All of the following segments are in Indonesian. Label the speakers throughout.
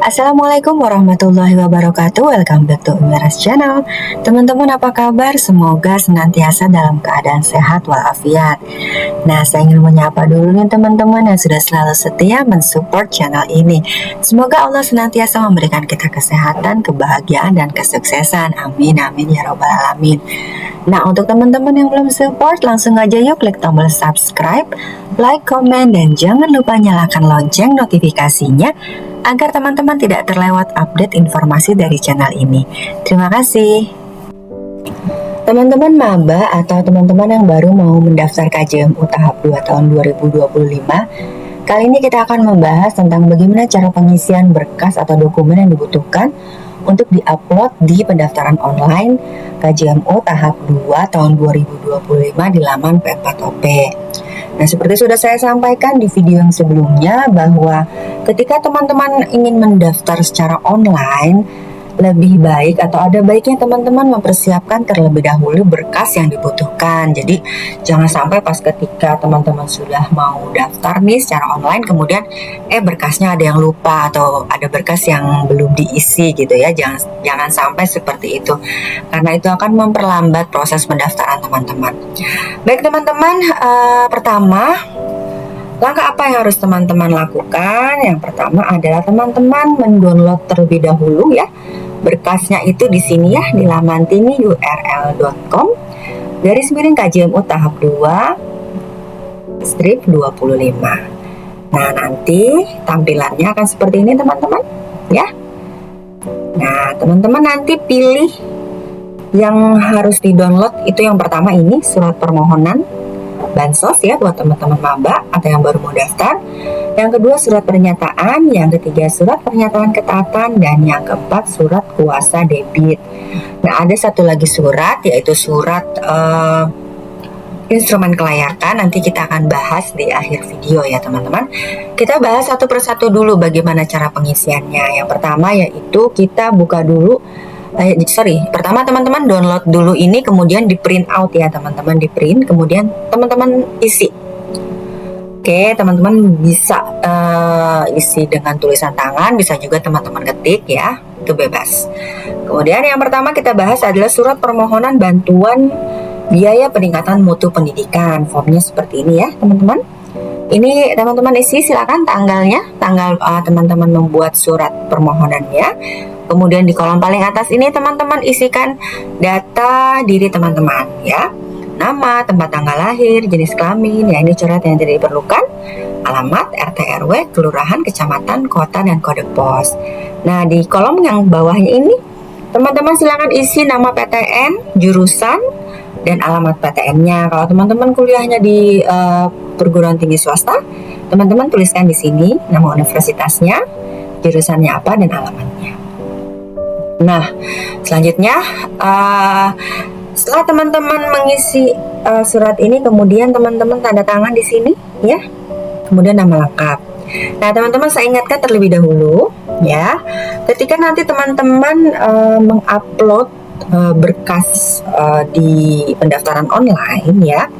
Speaker 1: Assalamualaikum warahmatullahi wabarakatuh. Welcome back to Umiras Channel. Teman-teman, apa kabar? Semoga senantiasa dalam keadaan sehat walafiat. Nah, saya ingin menyapa dulu nih teman-teman yang sudah selalu setia mensupport channel ini. Semoga Allah senantiasa memberikan kita kesehatan, kebahagiaan, dan kesuksesan. Amin, amin ya robbal alamin. Nah, untuk teman-teman yang belum support, langsung aja yuk klik tombol subscribe, like, komen, dan jangan lupa nyalakan lonceng notifikasinya agar teman-teman tidak terlewat update informasi dari channel ini. Terima kasih. Teman-teman maba atau teman-teman yang baru mau mendaftar KJMU tahap 2 tahun 2025, kali ini kita akan membahas tentang bagaimana cara pengisian berkas atau dokumen yang dibutuhkan untuk diupload di pendaftaran online KJMU tahap 2 tahun 2025 di laman P4OP. Nah, seperti sudah saya sampaikan di video yang sebelumnya bahwa ketika teman-teman ingin mendaftar secara online, lebih baik atau ada baiknya teman-teman mempersiapkan terlebih dahulu berkas yang dibutuhkan. Jadi jangan sampai pas ketika teman-teman sudah mau daftar nih secara online kemudian berkasnya ada yang lupa atau ada berkas yang belum diisi gitu ya. Jangan sampai seperti itu, karena itu akan memperlambat proses pendaftaran teman-teman. Baik teman-teman, pertama, langkah apa yang harus teman-teman lakukan? Yang pertama adalah teman-teman mendownload terlebih dahulu ya. Berkasnya itu di sini ya, di laman tinyurl.com /KJMU tahap 2 strip 25. Nah, nanti tampilannya akan seperti ini teman-teman ya. Nah, teman-teman nanti pilih yang harus di-download. Itu yang pertama ini surat permohonan bansos ya buat teman-teman maba atau yang baru mau daftar. Yang kedua surat pernyataan, yang ketiga surat pernyataan ketaatan, dan yang keempat surat kuasa debit. Nah, ada satu lagi surat yaitu surat instrumen kelayakan. Nanti kita akan bahas di akhir video ya teman-teman. Kita bahas satu persatu dulu bagaimana cara pengisiannya. Yang pertama yaitu kita buka dulu pertama teman-teman download dulu ini, kemudian di print out ya teman-teman, di print kemudian teman-teman isi. Oke, teman-teman bisa isi dengan tulisan tangan, bisa juga teman-teman ketik ya, itu bebas. Kemudian yang pertama kita bahas adalah surat permohonan bantuan biaya peningkatan mutu pendidikan. Formnya seperti ini ya teman-teman. Ini teman-teman isi, silakan tanggal teman-teman membuat surat permohonannya. Kemudian di kolom paling atas ini teman-teman isikan data diri teman-teman ya. Nama, tempat tanggal lahir, jenis kelamin, ya ini coret yang tidak diperlukan, alamat, RT RW, kelurahan, kecamatan, kota, dan kode pos. Nah, di kolom yang bawahnya ini teman-teman silakan isi nama PTN, jurusan, dan alamat PTN-nya. Kalau teman-teman kuliahnya di perguruan tinggi swasta, teman-teman tuliskan di sini nama universitasnya, jurusannya apa, dan alamatnya. Nah, selanjutnya setelah teman-teman mengisi surat ini, kemudian teman-teman tanda tangan di sini ya. Kemudian nama lengkap. Nah, teman-teman saya ingatkan terlebih dahulu ya, ketika nanti teman-teman mengupload berkas di pendaftaran online ya,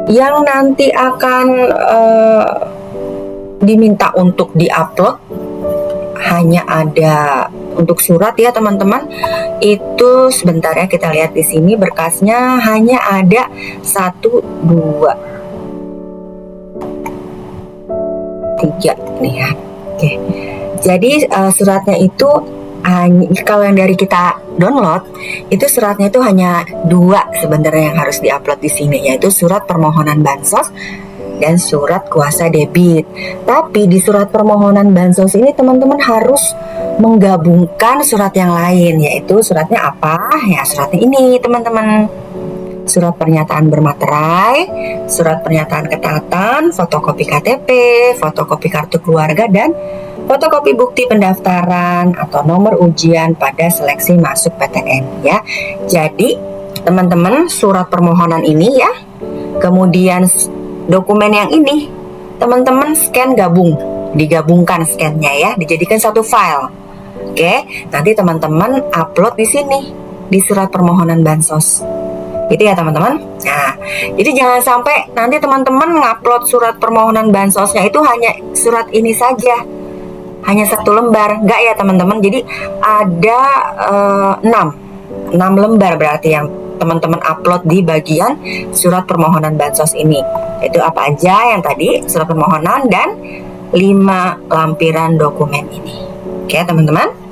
Speaker 1: yang nanti akan diminta untuk diupload hanya ada untuk surat ya teman-teman. Itu sebentar ya, kita lihat di sini berkasnya hanya ada 1, 2, 3 nih ya. Oke. Jadi suratnya itu kalau yang dari kita download itu suratnya itu hanya 2 sebenarnya yang harus diupload di sini, yaitu surat permohonan bansos dan surat kuasa debit. Tapi di surat permohonan bansos ini teman-teman harus menggabungkan surat yang lain, yaitu suratnya apa? Ya, suratnya ini teman-teman. Surat pernyataan bermaterai, surat pernyataan ketaatan, fotokopi KTP, fotokopi kartu keluarga, dan fotokopi bukti pendaftaran atau nomor ujian pada seleksi masuk PTN ya. Jadi teman-teman surat permohonan ini ya, kemudian dokumen yang ini teman-teman scan digabungkan scan-nya ya, dijadikan satu file. Oke, nanti teman-teman upload di sini di surat permohonan bansos. Gitu ya teman-teman. Nah, jadi jangan sampai nanti teman-teman ngupload surat permohonan bansosnya itu hanya surat ini saja. hanya 1 lembar, enggak ya teman-teman. Jadi ada 6 lembar berarti yang teman-teman upload di bagian surat permohonan bansos ini. Itu apa aja yang tadi, surat permohonan dan 5 lampiran dokumen ini. Oke teman-teman.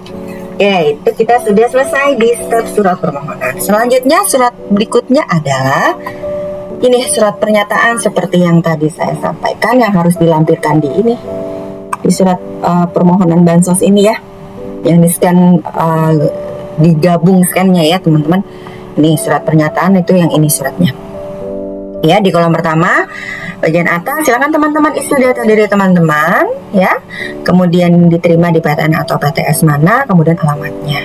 Speaker 1: Oke, itu kita sudah selesai di step surat permohonan. Selanjutnya surat berikutnya adalah ini surat pernyataan seperti yang tadi saya sampaikan yang harus dilampirkan di ini, di surat permohonan bansos ini ya, yang di scan, digabung scannya ya teman-teman. Ini surat pernyataan, itu yang ini suratnya ya. Di kolom pertama bagian atas silakan teman-teman isi data diri teman-teman ya, kemudian diterima di PTN atau PTS mana, kemudian alamatnya.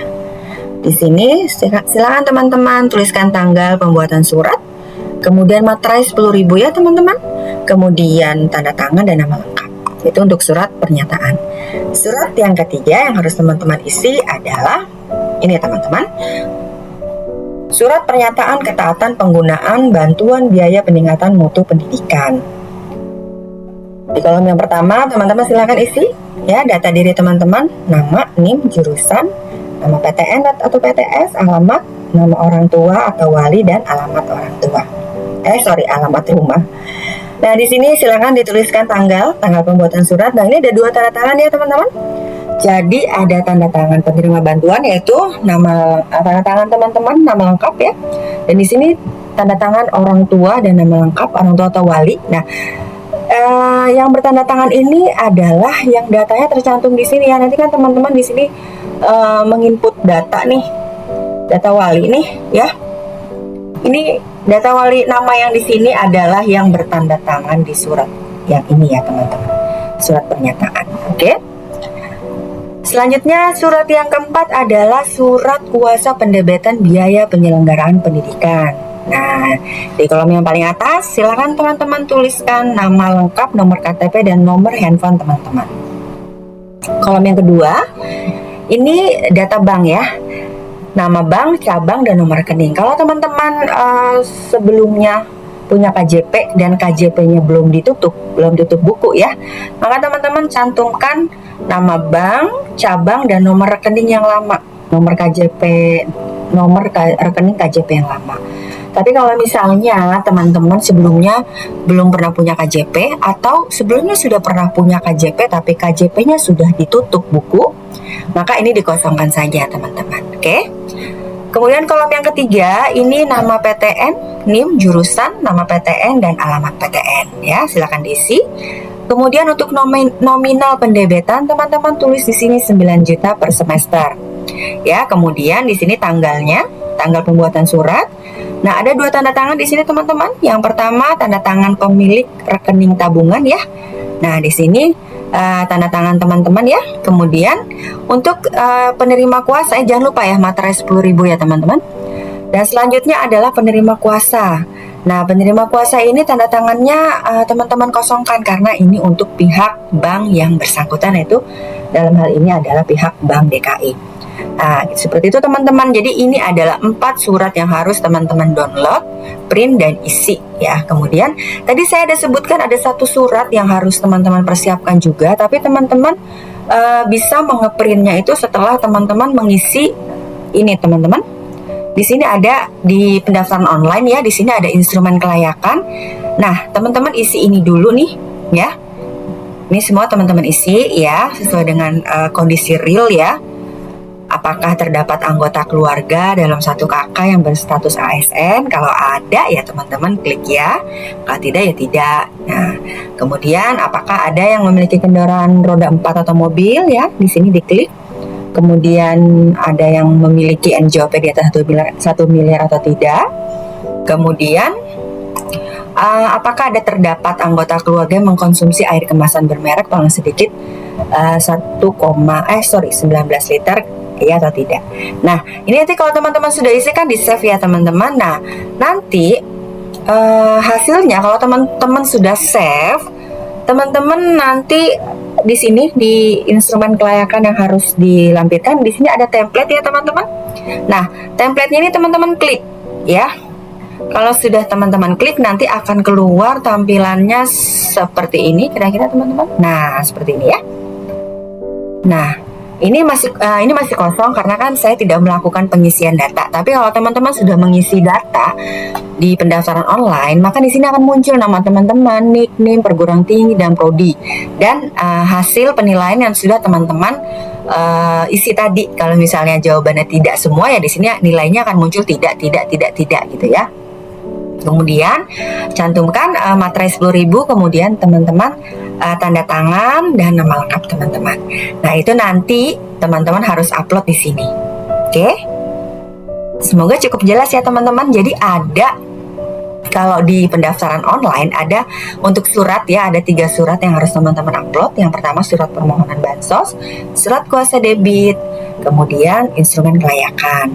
Speaker 1: Di sini silakan teman-teman tuliskan tanggal pembuatan surat, kemudian materai 10.000 ya teman-teman, kemudian tanda tangan dan nama lengkap. Itu untuk surat pernyataan. Surat yang ketiga yang harus teman-teman isi adalah ini teman-teman, surat pernyataan ketaatan penggunaan bantuan biaya peningkatan mutu pendidikan. Di kolom yang pertama teman-teman silakan isi ya data diri teman-teman, nama, NIM, jurusan, nama PTN atau PTS, alamat, nama orang tua atau wali, dan alamat orang tua. Alamat rumah. Nah, di sini silakan dituliskan tanggal pembuatan surat. Nah, ini ada 2 tanda tangan ya, teman-teman. Jadi ada tanda tangan penerima bantuan yaitu tanda tangan teman-teman, nama lengkap ya. Dan di sini tanda tangan orang tua dan nama lengkap orang tua atau wali. Nah, yang bertanda tangan ini adalah yang datanya tercantum di sini ya. Nanti kan teman-teman di sini menginput data nih, data wali nih ya. Ini data wali, nama yang di sini adalah yang bertanda tangan di surat yang ini ya teman-teman, surat pernyataan. Oke. Selanjutnya surat yang keempat adalah surat kuasa pendebetan biaya penyelenggaraan pendidikan. Nah, di kolom yang paling atas silakan teman-teman tuliskan nama lengkap, nomor KTP, dan nomor handphone teman-teman. Kolom yang kedua ini data bank ya, nama bank, cabang, dan nomor rekening. Kalau teman-teman sebelumnya punya KJP dan KJP-nya belum tutup buku ya, maka teman-teman cantumkan nama bank, cabang, dan nomor rekening yang lama, nomor rekening KJP yang lama. Tapi kalau misalnya teman-teman sebelumnya belum pernah punya KJP atau sebelumnya sudah pernah punya KJP tapi KJP-nya sudah ditutup buku, maka ini dikosongkan saja teman-teman. Oke. Kemudian kolom yang ketiga ini nama PTN, NIM, jurusan, nama PTN, dan alamat PTN ya, silakan diisi. Kemudian untuk nominal pendebetan teman-teman tulis di sini 9 juta per semester. Ya, kemudian di sini tanggalnya, tanggal pembuatan surat. Nah, ada 2 tanda tangan di sini teman-teman. Yang pertama tanda tangan pemilik rekening tabungan ya. Nah, di sini tanda tangan teman-teman ya. Kemudian untuk penerima kuasa jangan lupa ya materai 10.000 ya teman-teman. Dan selanjutnya adalah penerima kuasa. Nah, penerima kuasa ini tanda tangannya teman-teman kosongkan karena ini untuk pihak bank yang bersangkutan, yaitu dalam hal ini adalah pihak Bank DKI. Nah, seperti itu teman-teman. Jadi ini adalah 4 surat yang harus teman-teman download, print, dan isi ya. Kemudian tadi saya ada sebutkan ada 1 surat yang harus teman-teman persiapkan juga, tapi teman-teman bisa mengeprintnya itu setelah teman-teman mengisi ini teman-teman. Di sini ada di pendaftaran online ya, di sini ada instrumen kelayakan. Nah, teman-teman isi ini dulu nih ya. Ini semua teman-teman isi ya, sesuai dengan kondisi real ya. Apakah terdapat anggota keluarga dalam satu kakak yang berstatus ASN? Kalau ada ya teman-teman klik ya, kalau tidak ya tidak. Nah, kemudian apakah ada yang memiliki kendaraan roda 4 atau mobil ya? Di sini diklik. Kemudian ada yang memiliki NJOP di atas 1 miliar atau tidak. Kemudian apakah terdapat anggota keluarga yang mengkonsumsi air kemasan bermerek paling sedikit 19 liter ya atau tidak. Nah, ini nanti kalau teman-teman sudah isi kan di save ya teman-teman. Nah, nanti hasilnya kalau teman-teman sudah save, teman-teman nanti di sini di instrumen kelayakan yang harus dilampirkan, di sini ada template ya teman-teman. Nah, template-nya ini teman-teman klik ya. Kalau sudah teman-teman klik nanti akan keluar tampilannya seperti ini kira-kira teman-teman. Nah, seperti ini ya. Nah, ini masih kosong karena kan saya tidak melakukan pengisian data. Tapi kalau teman-teman sudah mengisi data di pendaftaran online, maka di sini akan muncul nama teman-teman, nickname, perguruan tinggi, dan prodi, dan hasil penilaian yang sudah teman-teman isi tadi. Kalau misalnya jawabannya tidak semua, ya di sini nilainya akan muncul tidak gitu ya. Kemudian cantumkan materai 10.000, kemudian teman-teman tanda tangan dan nama lengkap teman-teman. Nah, itu nanti teman-teman harus upload di sini. Oke? Semoga cukup jelas ya teman-teman. Jadi ada, kalau di pendaftaran online ada untuk surat ya, ada 3 surat yang harus teman-teman upload. Yang pertama surat permohonan bansos, surat kuasa debit, kemudian instrumen kelayakan.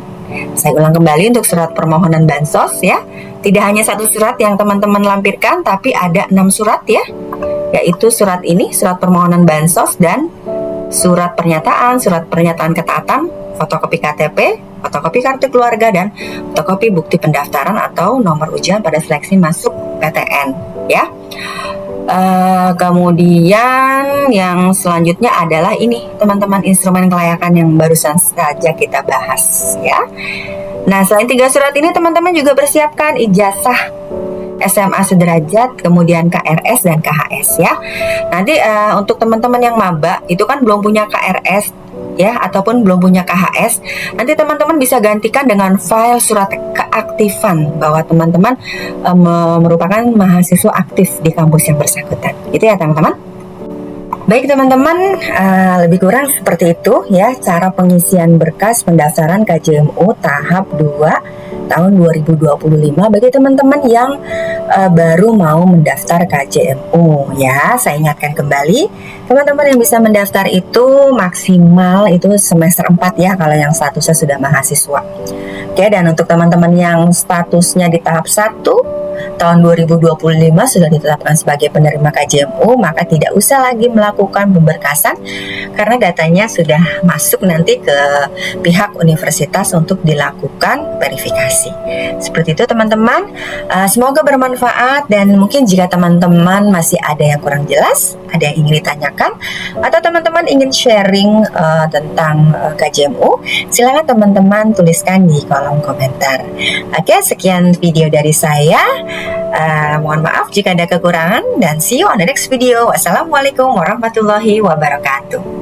Speaker 1: Saya ulang kembali untuk surat permohonan bansos ya. Tidak hanya 1 surat yang teman-teman lampirkan, tapi ada 6 surat ya. Yaitu surat ini, surat permohonan bansos, dan surat pernyataan ketaatan, fotokopi KTP, fotokopi kartu keluarga, dan fotokopi bukti pendaftaran atau nomor ujian pada seleksi masuk PTN ya. Kemudian yang selanjutnya adalah ini teman-teman, instrumen kelayakan yang barusan saja kita bahas ya. Nah, selain 3 surat ini teman-teman juga persiapkan ijazah SMA sederajat, kemudian KRS dan KHS ya. Nanti untuk teman-teman yang maba itu kan belum punya KRS ya, ataupun belum punya KHS, nanti teman-teman bisa gantikan dengan file surat keaktifan bahwa teman-teman merupakan mahasiswa aktif di kampus yang bersangkutan. Itu ya teman-teman. Baik teman-teman, lebih kurang seperti itu ya cara pengisian berkas pendaftaran KJMU tahap 2 tahun 2025 bagi teman-teman yang baru mau mendaftar KJMU ya. Saya ingatkan kembali, teman-teman yang bisa mendaftar itu maksimal itu semester 4 ya kalau yang statusnya sudah mahasiswa. Oke, dan untuk teman-teman yang statusnya di tahap 1 tahun 2025 sudah ditetapkan sebagai penerima KJMU, maka tidak usah lagi melakukan pemberkasan karena datanya sudah masuk nanti ke pihak universitas untuk dilakukan verifikasi. Seperti itu teman-teman, semoga bermanfaat, dan mungkin jika teman-teman masih ada yang kurang jelas, ada yang ingin ditanyakan, atau teman-teman ingin sharing tentang KJMU, silakan teman-teman tuliskan di kolom komentar. Oke, sekian video dari saya. Mohon maaf jika ada kekurangan, dan see you on the next video. Wassalamualaikum warahmatullahi wabarakatuh.